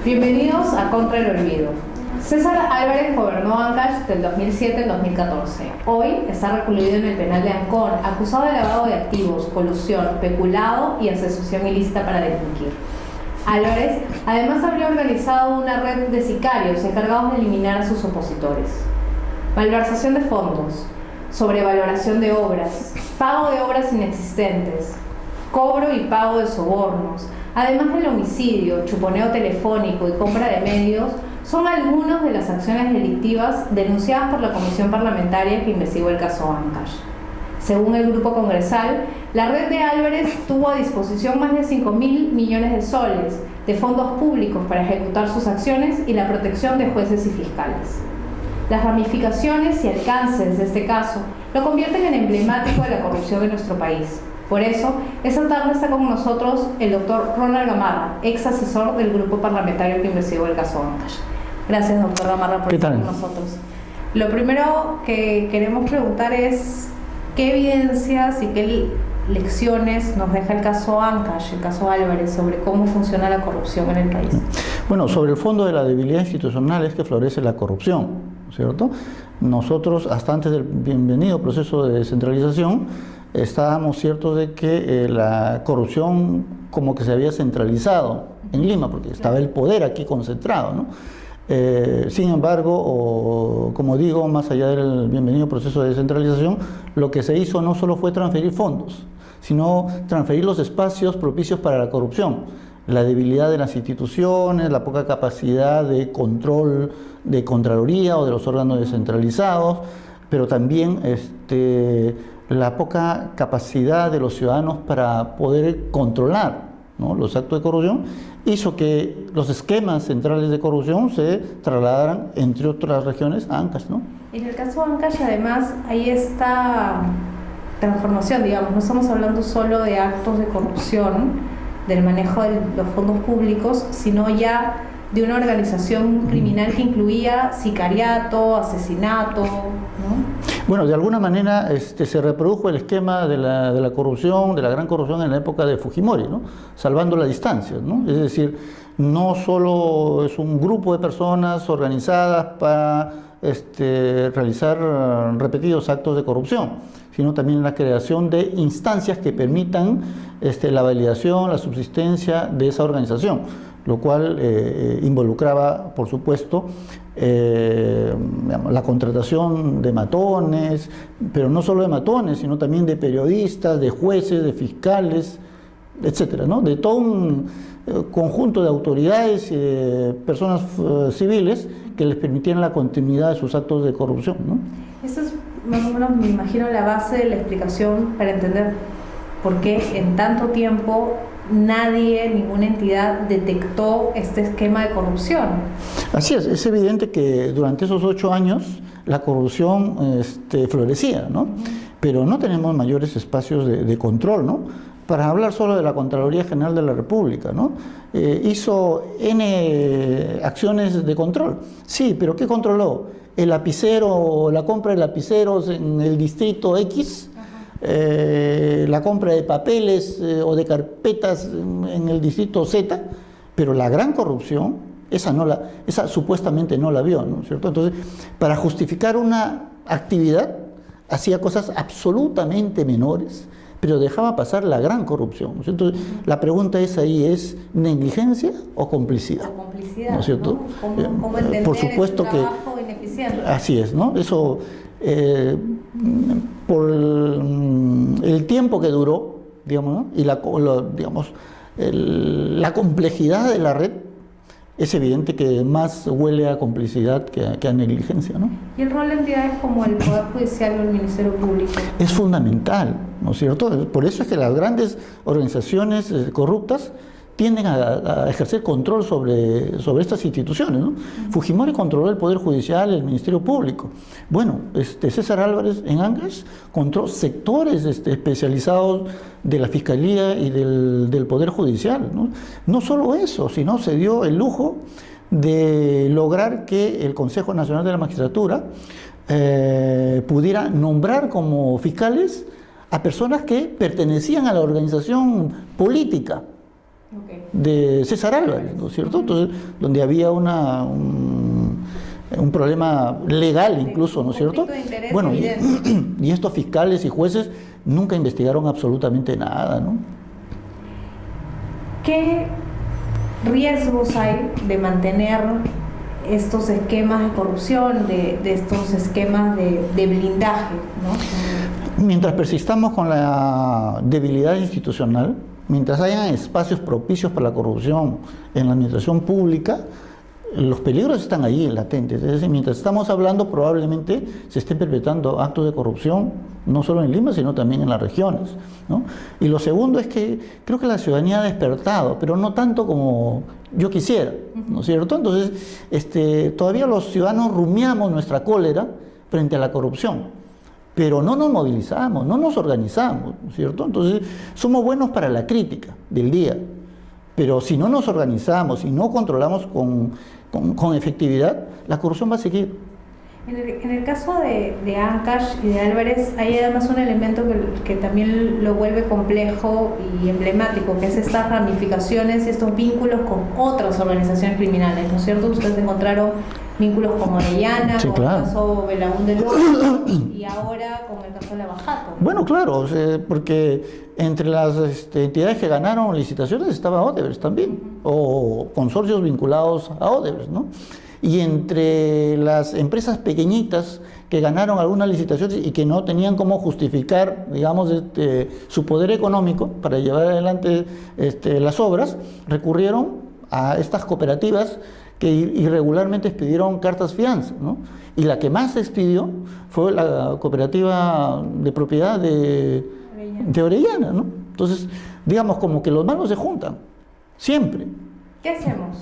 Bienvenidos a Contra el Olvido. César Álvarez gobernó Ancash del 2007 al 2014. Hoy está recluido en el penal de Ancón, acusado de lavado de activos, colusión, peculado y asociación ilícita para delinquir. Álvarez además habría organizado una red de sicarios encargados de eliminar a sus opositores. Malversación de fondos, sobrevaloración de obras, pago de obras inexistentes, cobro y pago de sobornos, además del homicidio, chuponeo telefónico y compra de medios, son algunas de las acciones delictivas denunciadas por la Comisión Parlamentaria que investigó el caso Ancash. Según el Grupo Congresal, la red de Álvarez tuvo a disposición más de 5.000 millones de soles de fondos públicos para ejecutar sus acciones y la protección de jueces y fiscales. Las ramificaciones y alcances de este caso lo convierten en emblemático de la corrupción en nuestro país. Por eso, esta tarde está con nosotros el doctor Ronald Gamarra, ex asesor del grupo parlamentario que investigó el caso Ancash. Gracias, doctor Gamarra, por estar con nosotros. Lo primero que queremos preguntar es qué evidencias y qué lecciones nos deja el caso Ancash, el caso Álvarez, sobre cómo funciona la corrupción en el país. Bueno, sobre el fondo de la debilidad institucional es que florece la corrupción, ¿cierto? Nosotros, hasta antes del bienvenido proceso de descentralización, estábamos ciertos de que la corrupción como que se había centralizado en Lima, porque estaba el poder aquí concentrado, ¿no? Sin embargo, como digo, más allá del bienvenido proceso de descentralización, lo que se hizo no solo fue transferir fondos, sino transferir los espacios propicios para la corrupción. La debilidad de las instituciones, la poca capacidad de control de Contraloría o de los órganos descentralizados, pero también la poca capacidad de los ciudadanos para poder controlar, ¿no?, los actos de corrupción, hizo que los esquemas centrales de corrupción se trasladaran, entre otras regiones, a Ancash, ¿no? En el caso de Ancash, además, hay esta transformación, digamos, no estamos hablando solo de actos de corrupción, del manejo de los fondos públicos, sino ya de una organización criminal que incluía sicariato, asesinato, ¿no? Bueno, de alguna manera se reprodujo el esquema de la corrupción, de la gran corrupción en la época de Fujimori, ¿no?, salvando las distancias, ¿no? Es decir, no solo es un grupo de personas organizadas para realizar repetidos actos de corrupción, sino también la creación de instancias que permitan la validación, la subsistencia de esa organización, lo cual involucraba, por supuesto, la contratación de matones, pero no solo de matones, sino también de periodistas, de jueces, de fiscales, etcétera, ¿no?, de todo un conjunto de autoridades y de personas civiles que les permitieran la continuidad de sus actos de corrupción, ¿no? Eso es más o menos, me imagino, la base de la explicación para entender por qué en tanto tiempo nadie, ninguna entidad detectó este esquema de corrupción. Así es evidente que durante esos 8 años la corrupción florecía, ¿no? Pero no tenemos mayores espacios de control, ¿no? Para hablar solo de la Contraloría General de la República, ¿no? Hizo N acciones de control. Sí, pero ¿qué controló? El lapicero, la compra de lapiceros en el distrito X, la compra de papeles o de carpetas en el distrito Z, pero la gran corrupción, esa supuestamente no la vio, ¿no es cierto? Entonces, para justificar una actividad, hacía cosas absolutamente menores, pero dejaba pasar la gran corrupción, ¿no es cierto? Entonces, la pregunta ¿es negligencia o complicidad? O complicidad, ¿no es cierto? ¿no? ¿Cómo entender por supuesto ese trabajo ineficiente? Así es, ¿no? Eso, por el tiempo que duró, digamos, ¿no?, y la complejidad de la red, es evidente que más huele a complicidad que a negligencia, ¿no? ¿Y el rol de entidades como el Poder Judicial o el Ministerio Público? Es fundamental, ¿no es cierto? Por eso es que las grandes organizaciones corruptas tienden a ejercer control sobre estas instituciones, ¿no? Fujimori controló el Poder Judicial, el Ministerio Público. Bueno, César Álvarez en Ancash controló sectores especializados de la Fiscalía y del Poder Judicial, ¿no? No solo eso, sino se dio el lujo de lograr que el Consejo Nacional de la Magistratura pudiera nombrar como fiscales a personas que pertenecían a la organización política de César Álvarez, ¿no es cierto? Entonces, donde había un problema legal incluso, ¿no es cierto? Bueno, y estos fiscales y jueces nunca investigaron absolutamente nada, ¿no? ¿Qué riesgos hay de mantener estos esquemas de corrupción, de estos esquemas de blindaje, ¿no? Mientras persistamos con la debilidad institucional, mientras hayan espacios propicios para la corrupción en la administración pública, los peligros están ahí, latentes. Es decir, mientras estamos hablando, probablemente se estén perpetrando actos de corrupción, no solo en Lima, sino también en las regiones, ¿no? Y lo segundo es que creo que la ciudadanía ha despertado, pero no tanto como yo quisiera, ¿no es cierto? Entonces, todavía los ciudadanos rumiamos nuestra cólera frente a la corrupción, pero no nos movilizamos, no nos organizamos, ¿no es cierto? Entonces, somos buenos para la crítica del día, pero si no nos organizamos y no controlamos con efectividad, la corrupción va a seguir. En el caso de Ancash y de Álvarez, hay además un elemento que también lo vuelve complejo y emblemático, que es estas ramificaciones y estos vínculos con otras organizaciones criminales, ¿no es cierto? Ustedes encontraron vínculos con Orellana, sí, con claro. el caso Belaún de López y ahora con el caso de Lavajato, ¿no? Bueno, claro, porque entre las entidades que ganaron licitaciones estaba Odebrecht también, o consorcios vinculados a Odebrecht, ¿no? Y entre las empresas pequeñitas que ganaron algunas licitaciones y que no tenían cómo justificar, digamos, su poder económico para llevar adelante las obras, recurrieron a estas cooperativas que irregularmente expidieron cartas fianza, ¿no? Y la que más expidió fue la cooperativa de propiedad de Orellana, ¿no? Entonces, digamos, como que los malos se juntan, siempre. ¿Qué hacemos?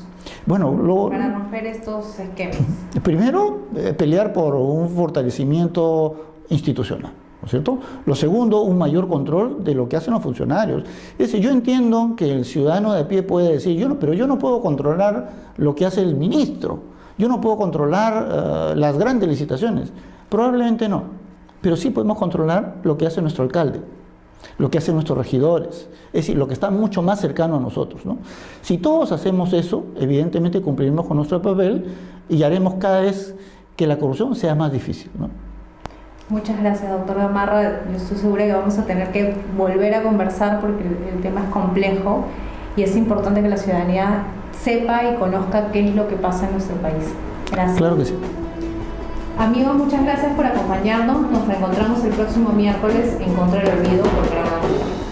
Bueno, para romper estos esquemas. Primero, pelear por un fortalecimiento institucional, ¿no es cierto? Lo segundo, un mayor control de lo que hacen los funcionarios. Es decir, yo entiendo que el ciudadano de a pie puede decir, pero yo no puedo controlar lo que hace el ministro, yo no puedo controlar las grandes licitaciones. Probablemente no, pero sí podemos controlar lo que hace nuestro alcalde, lo que hacen nuestros regidores, es decir, lo que está mucho más cercano a nosotros, ¿no? Si todos hacemos eso, evidentemente cumpliremos con nuestro papel y haremos cada vez que la corrupción sea más difícil, ¿no? Muchas gracias, doctor Gamarra. Yo estoy segura que vamos a tener que volver a conversar porque el tema es complejo y es importante que la ciudadanía sepa y conozca qué es lo que pasa en nuestro país. Gracias. Claro que sí. Amigos, muchas gracias por acompañarnos. Nos reencontramos el próximo miércoles en Contra el Olvido por Gran Angular.